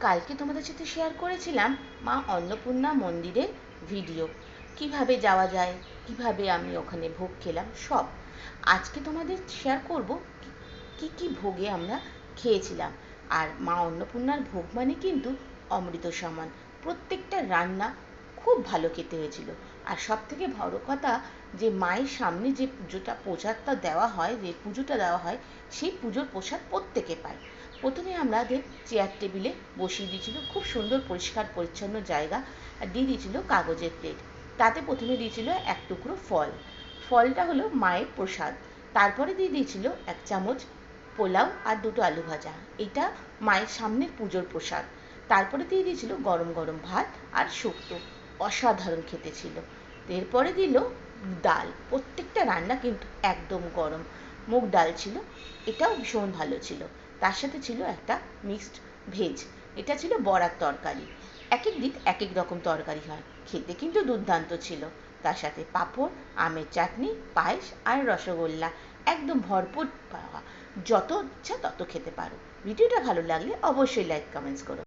কালকে তোমাদের সাথে শেয়ার করেছিলাম মা অন্নপূর্ণা মন্দিরের ভিডিও, কিভাবে যাওয়া যায়, কিভাবে আমি ওখানে ভোগ খেলাম সব। আজকে তোমাদের শেয়ার করব কি কি ভোগে আমরা খেয়েছিলাম। আর মা অন্নপূর্ণার ভোগ মানে কিন্তু অমৃত সমান। প্রত্যেকটা রান্না খুব ভালো খেতে হয়েছিল। আর সব থেকে বড় কথা, যে মায়ের সামনে যে প্রসাদটা দেওয়া হয়, যে পুজোটা দেওয়া হয়, সেই পুজোর প্রসাদ প্রত্যেকে পায়। প্রথমে আমাদের চেয়ার টেবিলে বসিয়ে দিয়েছিল, খুব সুন্দর পরিষ্কার পরিচ্ছন্ন জায়গা, আর দিয়ে দিয়েছিল কাগজের প্লেট। তাতে প্রথমে দিয়েছিল এক টুকরো ফল, ফলটা হলো মায়ের প্রসাদ। তারপরে দিয়ে দিয়েছিল এক চামচ পোলাও আর দুটো আলু ভাজা, এটা মায়ের সামনের পুজোর প্রসাদ। তারপরে দিয়ে দিয়েছিল গরম গরম ভাত আর শুক্তো, অসাধারণ খেতে ছিল। এরপরে দিল ডাল, প্রত্যেকটা রান্না কিন্তু একদম গরম। মুগ ডাল ছিল, এটাও ভীষণ ভালো ছিল। তার সাথে ছিল একটা মিক্সড ভেজ, এটা ছিল বড়ার তরকারি। এক এক দিন এক এক রকম তরকারি হয়, খেতে কিন্তু দুর্দান্ত ছিল। তার সাথে পাঁপড়, আমের চাটনি, পায়েস আর রসগোল্লা, একদম ভরপুর পাওয়া। যত ইচ্ছা তত খেতে পারো। ভিডিওটা ভালো লাগলে অবশ্যই লাইক কমেন্টস করো।